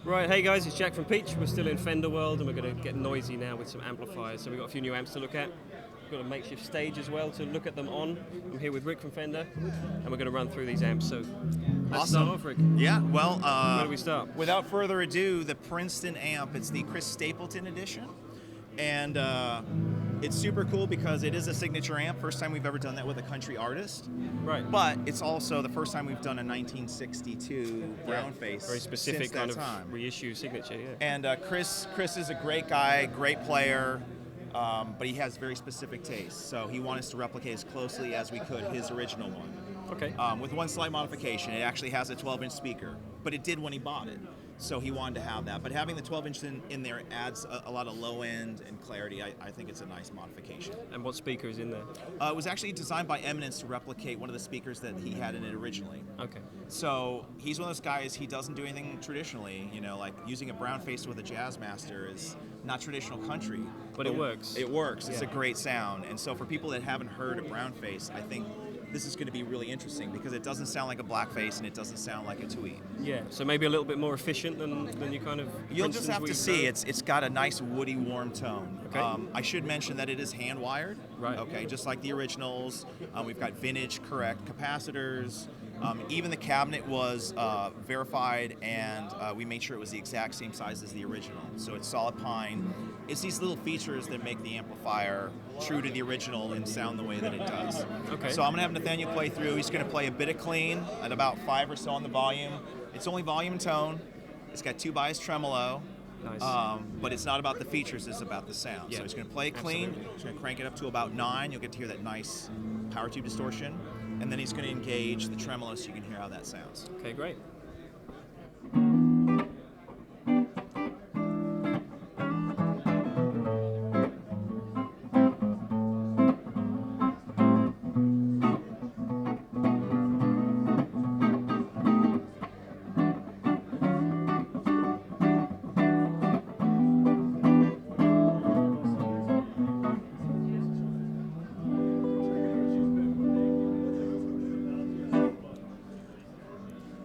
Right, hey guys, it's Jack from Peach. We're still in Fender World and we're going to get noisy now with some amplifiers. So we've got a few new amps to look at. We've got a makeshift stage as well to look at them on. I'm here with Rick from Fender and we're going to run through these amps. So let's start off, Rick. Yeah, well, where do we start? Without further ado, the Princeton amp. It's the Chris Stapleton edition. And it's super cool because it is a signature amp. First time we've ever done that with a country artist. Right. But it's also the first time we've done a 1962 brown face. Very specific since kind that of time. reissue signature, yeah. And Chris is a great guy, great player, but he has very specific tastes. So he wanted us to replicate as closely as we could his original one. Okay. With one slight modification. It actually has a 12-inch speaker, but it did when he bought it. So he wanted to have that. But having the 12-inch in there adds a lot of low end and clarity. I think it's a nice modification. And what speaker is in there? It was actually designed by Eminence to replicate one of the speakers that he had in it originally. Okay. So he's one of those guys, he doesn't do anything traditionally. You know, like using a brown face with a Jazzmaster is not traditional country. But it works. It works. Yeah. It's a great sound. And so for people that haven't heard a brown face, I think this is going to be really interesting because it doesn't sound like a blackface and it doesn't sound like a tweed. Yeah, so maybe a little bit more efficient than you kind of... You'll just have to see. It's got a nice woody, warm tone. Okay. I should mention that it is hand wired. Right. Okay, just like the originals. We've got vintage correct capacitors. Even the cabinet was verified, and we made sure it was the exact same size as the original. So it's solid pine. It's these little features that make the amplifier true to the original and sound the way that it does. Okay. So I'm gonna have Nathaniel play through. He's gonna play a bit of clean at about 5 or so on the volume. It's only volume and tone. It's got 2 bias tremolo. Nice. But it's not about the features, it's about the sound. Yeah, So he's going to play it clean, absolutely. he's going to crank it up to about 9, you'll get to hear that nice power tube distortion, and then he's going to engage the tremolo so you can hear how that sounds. Okay, great.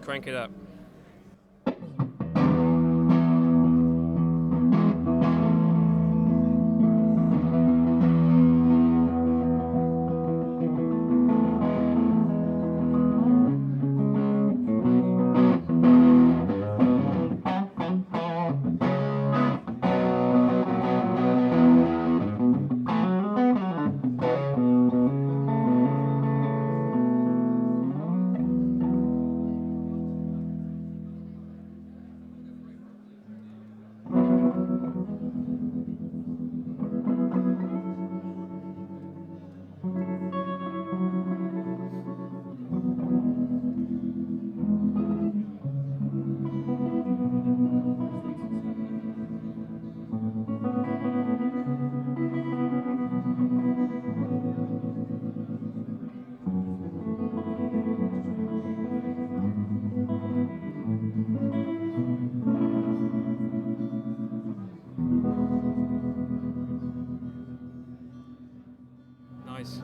Crank it up. Nice.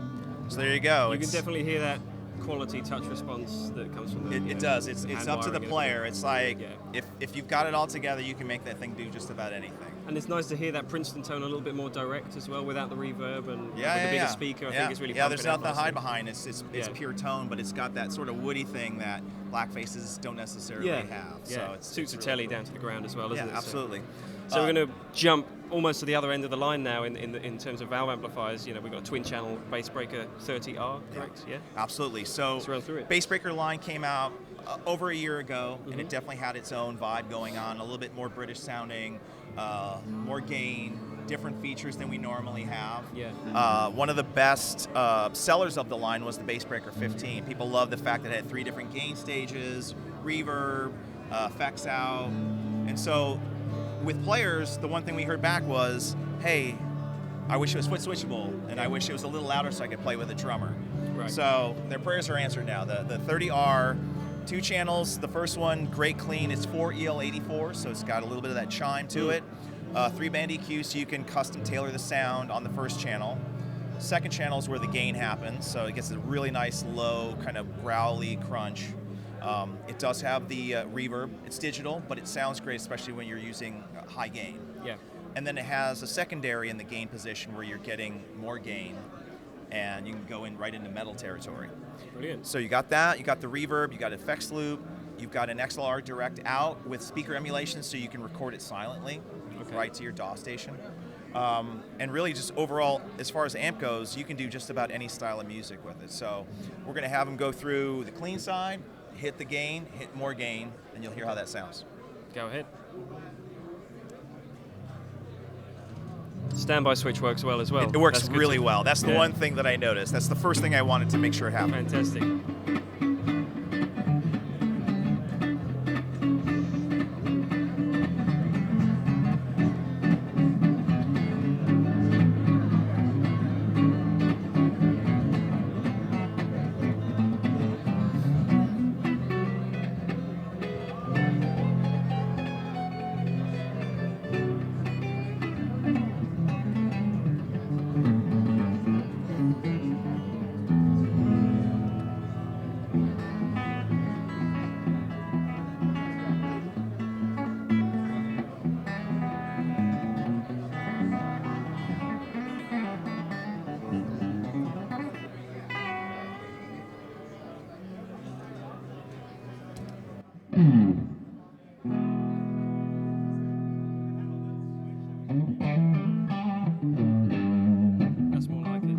So there you go. You can definitely hear that quality touch response that comes from the It does. It's up to the hand-wiring player. and It's like, Yeah. if you've got it all together, you can make that thing do just about anything. And it's nice to hear that Princeton tone a little bit more direct as well, without the reverb and with Yeah, the bigger yeah. speaker. I yeah. think it's really Yeah, there's pumping nothing to out hide nicely. behind. It's Yeah. pure tone, but it's got that sort of woody thing that black faces don't necessarily have. Yeah, So it's suits the really telly cool. down to the ground as well, doesn't Yeah, it? absolutely. So we're going to jump almost to the other end of the line now in terms of valve amplifiers. You know, we've got a twin channel Bassbreaker 30R, correct? Yeah. Absolutely. So Let's run through it. Bassbreaker line came out over a year ago, and it definitely had its own vibe going on, a little bit more British sounding, more gain, different features than we normally have. Yeah. One of the best sellers of the line was the Bassbreaker 15. People love the fact that it had 3 different gain stages, reverb, effects out, and so with players, the one thing we heard back was, hey, I wish it was foot switchable, and I wish it was a little louder so I could play with a drummer. Right. So their prayers are answered now. The 30R, 2 channels. The first one, great clean. It's 4 EL84, so it's got a little bit of that chime to it. 3-band EQ, so you can custom tailor the sound on the first channel. Second channel is where the gain happens, so it gets a really nice low, kind of growly crunch. It does have the reverb. It's digital, but it sounds great, especially when you're using high gain. Yeah. And then it has a secondary in the gain position where you're getting more gain, and you can go in right into metal territory. Brilliant. So you got that, you got the reverb, you got effects loop, you've got an XLR direct out with speaker emulation, so you can record it silently right to your DAW station. And really just overall, as far as amp goes, you can do just about any style of music with it. So we're going to have them go through the clean side, hit the gain, hit more gain, and you'll hear how that sounds. Go ahead. Standby switch works well as well. It works really well. That's the one thing that I noticed. That's the first thing I wanted to make sure happened. Fantastic. That's more like it.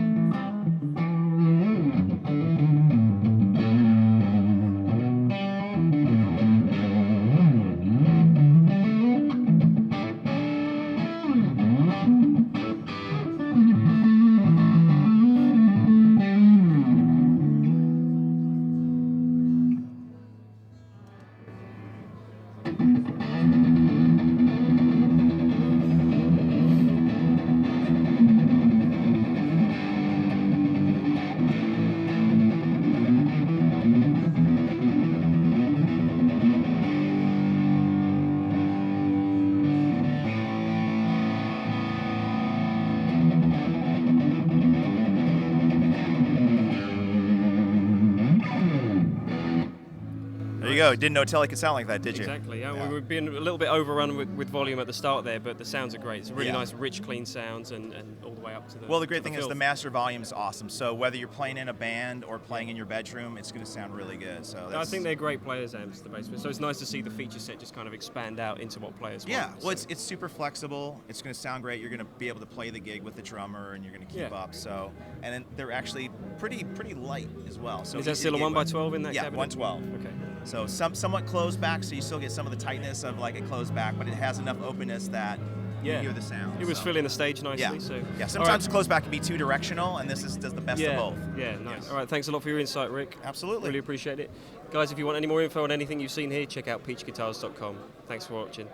There you go. Didn't know Telly could sound like that, did you? Exactly. Yeah. Well, we've been a little bit overrun with volume at the start there, but the sounds are great. It's really nice, rich, clean sounds, and all the way up to the. Well, the great thing is the master volume is awesome. So whether you're playing in a band or playing in your bedroom, it's going to sound really good. So I think they're great players, amps, the Basebreaker. So it's nice to see the feature set just kind of expand out into what players want. Yeah. Well, it's super flexible. It's going to sound great. You're going to be able to play the gig with the drummer, and you're going to keep up. So, and then they're actually pretty light as well. So is that still a 1x12 in that cabinet? Yeah, 112. Okay. So somewhat closed back, so you still get some of the tightness of like a closed back, but it has enough openness that you hear the sound. It was filling the stage nicely. Yeah. So Sometimes closed back can be too directional, and this does the best of both. Yeah, nice. Yes. All right, thanks a lot for your insight, Rick. Absolutely. Really appreciate it. Guys, if you want any more info on anything you've seen here, check out peachguitars.com. Thanks for watching.